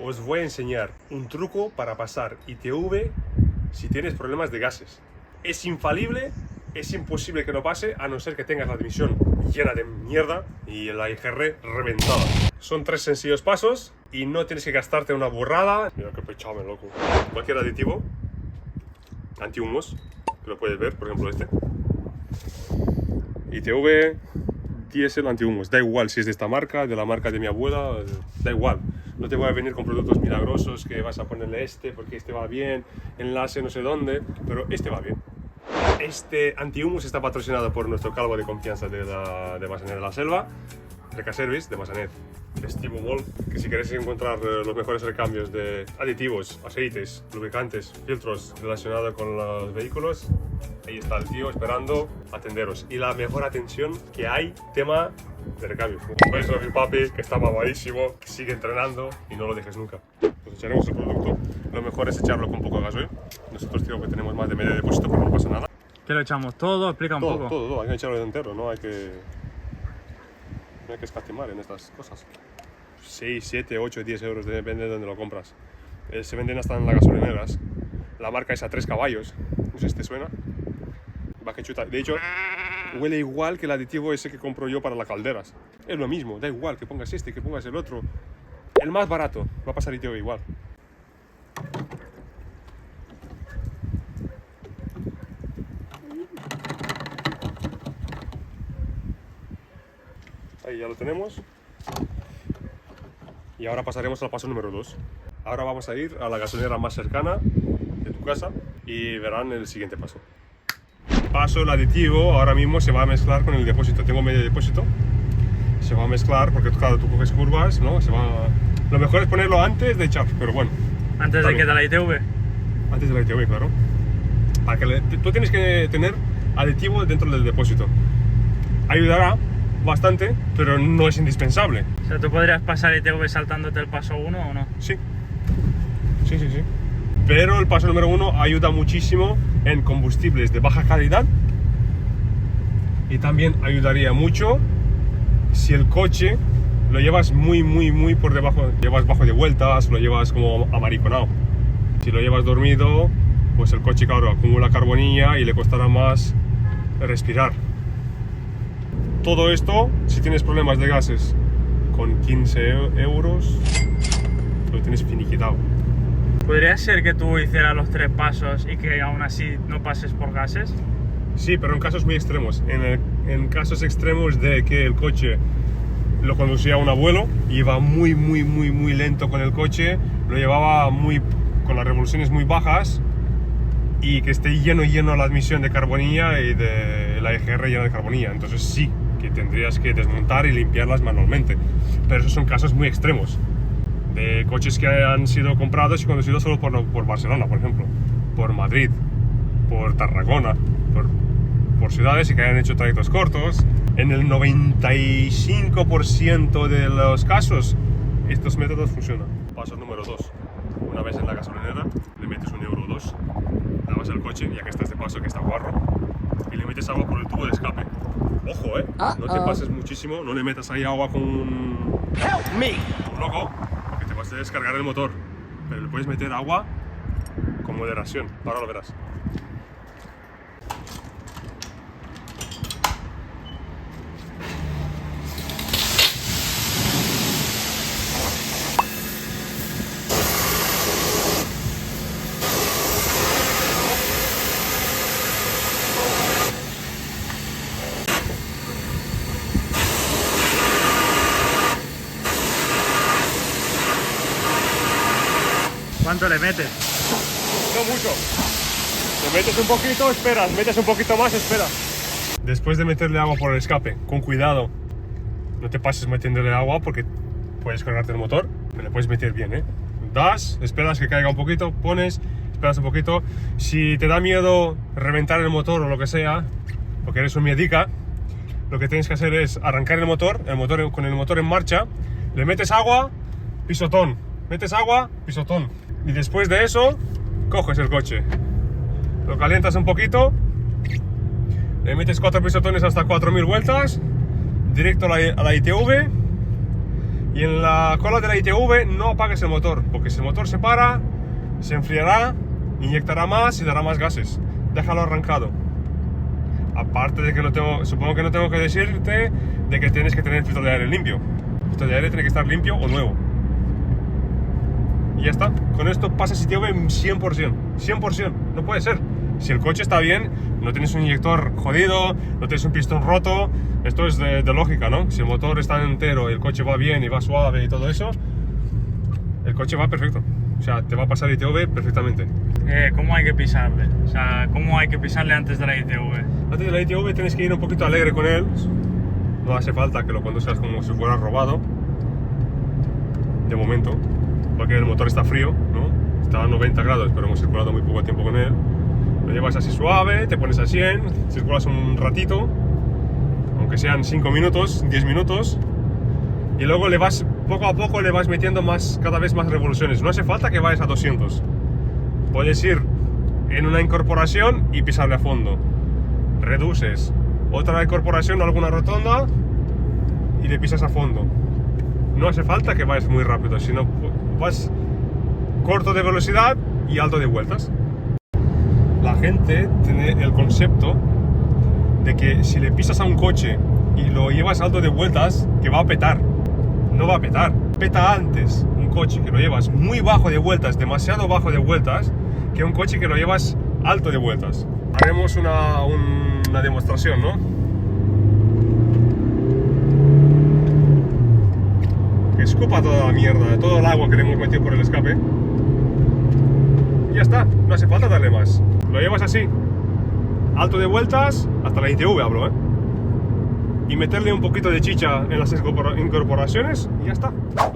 os voy a enseñar un truco para pasar ITV si tienes problemas de gases. Es infalible, es imposible que no pase a no ser que tengas la admisión llena de mierda y la IGR reventada. Son 3 sencillos pasos y no tienes que gastarte una burrada. Mira que pechame, loco. Cualquier aditivo antihumos, que lo puedes ver, por ejemplo este. ITV, diésel antihumos. Da igual si es de esta marca, de la marca de mi abuela, da igual. No te voy a venir con productos milagrosos que vas a ponerle este porque este va bien, enlace no sé dónde, pero este va bien. Este antihumus está patrocinado por nuestro calvo de confianza de Massanet de la Selva, Recaservice de Massanet. Estimo molt que si queréis encontrar los mejores recambios de aditivos, aceites, lubricantes, filtros relacionados con los vehículos, ahí está el tío esperando atenderos. Y la mejor atención que hay, tema de recambios. Un beso a mi papi, que está mamadísimo, que sigue entrenando y no lo dejes nunca. Pues echaremos el producto. Lo mejor es echarlo con poco gasoil. Nosotros, tío, que tenemos más de medio depósito, pero no pasa nada. ¿Qué lo echamos? ¿Todo? Explica un poco. Todo. Hay que echarlo entero, no hay que escatimar en estas cosas. 6, 7, 8, 10 euros, depende de dónde lo compras. Se venden hasta en las gasolineras. La marca es a 3 caballos. No sé si te suena. Va que chuta. De hecho, huele igual que el aditivo ese que compro yo para las calderas. Es lo mismo, da igual que pongas este, que pongas el otro. El más barato va a pasar ITV igual. Ahí ya lo tenemos. Y ahora pasaremos al paso número 2. Ahora vamos a ir a la gasolinera más cercana de tu casa y verán el siguiente paso. Paso el aditivo, ahora mismo se va a mezclar con el depósito. Tengo medio depósito. Se va a mezclar porque claro, tú coges curvas, ¿no? Lo mejor es ponerlo antes de echar, pero bueno. ¿Antes de que de la ITV? Antes de la ITV, claro. Para que tú tienes que tener aditivo dentro del depósito. Ayudará bastante, pero no es indispensable. O sea, ¿tú podrías pasar ITV saltándote el paso 1 o no? Sí. Pero el paso número 1 ayuda muchísimo en combustibles de baja calidad y también ayudaría mucho si el coche lo llevas muy por debajo, llevas bajo de vueltas, lo llevas como amariconado. Si lo llevas dormido, pues el coche, claro, acumula carbonilla y le costará más respirar. Todo esto, si tienes problemas de gases, con 15 euros lo tienes finiquitado. ¿Podría ser que tú hicieras los 3 pasos y que aún así no pases por gases? Sí, pero en casos muy extremos. En casos extremos de que el coche lo conducía un abuelo, iba muy lento con el coche, lo llevaba con las revoluciones muy bajas y que esté lleno la admisión de carbonilla y de la EGR llena de carbonilla. Entonces sí, que tendrías que desmontar y limpiarlas manualmente. Pero esos son casos muy extremos. De coches que han sido comprados y conducidos solo por Barcelona, por ejemplo, por Madrid, por Tarragona, por ciudades y que hayan hecho trayectos cortos. En el 95% de los casos, estos métodos funcionan. Paso número 2. Una vez en la gasolinera, le metes 1 euro o 2, lavas el coche, ya que está este paso que está guarro, y le metes agua por el tubo de escape. Ojo, no te pases muchísimo, no le metas ahí agua con un loco, porque te vas a descargar el motor. Pero le puedes meter agua con moderación, ahora lo verás. ¿Cuánto le metes? No mucho. Le metes un poquito, esperas, metes un poquito más, esperas. Después de meterle agua por el escape, con cuidado, no te pases metiéndole agua porque puedes cargarte el motor, pero le puedes meter bien, Das, esperas que caiga un poquito, pones, esperas un poquito. Si te da miedo reventar el motor o lo que sea, porque eres un miedica, lo que tienes que hacer es arrancar el motor con el motor en marcha, le metes agua, pisotón, metes agua, pisotón. Y después de eso, coges el coche, lo calientas un poquito, le metes 4 pisotones hasta 4000 vueltas, directo a la ITV Y en la cola de la ITV no apagues el motor, porque si el motor se para, se enfriará, inyectará más y dará más gases. Déjalo arrancado. Aparte de que supongo que no tengo que decirte de que tienes que tener el filtro de aire limpio. El filtro de aire tiene que estar limpio o nuevo. Y ya está. Con esto pasas ITV 100%. 100%. No puede ser. Si el coche está bien, no tienes un inyector jodido, no tienes un pistón roto. Esto es de lógica, ¿no? Si el motor está entero y el coche va bien y va suave y todo eso, el coche va perfecto. O sea, te va a pasar ITV perfectamente. ¿Cómo hay que pisarle? O sea, ¿cómo hay que pisarle antes de la ITV? Antes de la ITV tienes que ir un poquito alegre con él. No hace falta que lo conduzcas como si fuera robado. De momento. Porque el motor está frío, ¿no? Está a 90 grados, pero hemos circulado muy poco tiempo con él. Lo llevas así suave, te pones a 100, circulas un ratito, aunque sean 5 minutos, 10 minutos. Y luego le vas, poco a poco le vas metiendo cada vez más revoluciones. No hace falta que vayas a 200. Puedes ir en una incorporación y pisarle a fondo. Reduces. Otra incorporación, alguna rotonda y le pisas a fondo. No hace falta que vayas muy rápido, sino vas corto de velocidad y alto de vueltas. La gente tiene el concepto de que si le pisas a un coche y lo llevas alto de vueltas, que va a petar. No va a petar. Peta antes un coche que lo llevas muy bajo de vueltas, demasiado bajo de vueltas, que un coche que lo llevas alto de vueltas. Haremos una demostración, ¿no? Que escupa toda la mierda, todo el agua que le hemos metido por el escape. Y ya está, no hace falta darle más. Lo llevas así, alto de vueltas, hasta la ITV hablo, ¿eh? Y meterle un poquito de chicha en las incorporaciones y ya está.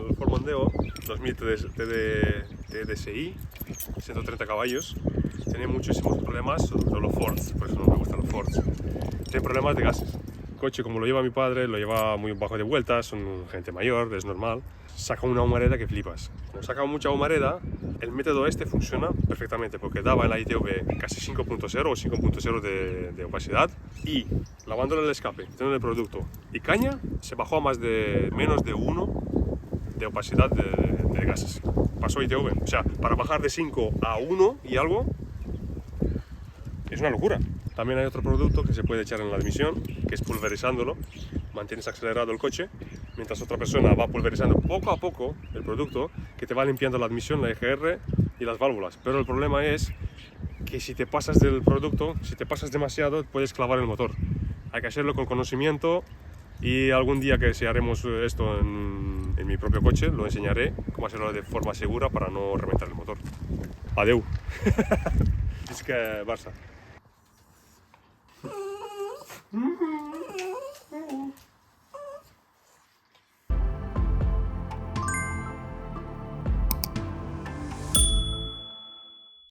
El Ford Mondeo 2000 TDSI, 130 caballos, tiene muchísimos problemas, sobre todo los Fords, por eso no me gustan los Fords. Tiene problemas de gases. El coche, como lo lleva mi padre, lo lleva muy bajo de vueltas, son gente mayor, es normal. Saca una humareda que flipas. Como saca mucha humareda, el método este funciona perfectamente porque daba en la ITV casi 5.0 o 5.0 de opacidad y lavándole el escape, teniendo el producto y caña, se bajó a menos de 1 de opacidad de gases. Pasó ITV. O sea, para bajar de 5 a 1 y algo es una locura. También hay otro producto que se puede echar en la admisión, que es pulverizándolo. Mantienes acelerado el coche, mientras otra persona va pulverizando poco a poco el producto, que te va limpiando la admisión, la EGR y las válvulas. Pero el problema es que si te pasas del producto, si te pasas demasiado, puedes clavar el motor. Hay que hacerlo con conocimiento y algún día que si haremos esto en mi propio coche, lo enseñaré cómo hacerlo de forma segura para no reventar el motor. Adeu. Es que Barça.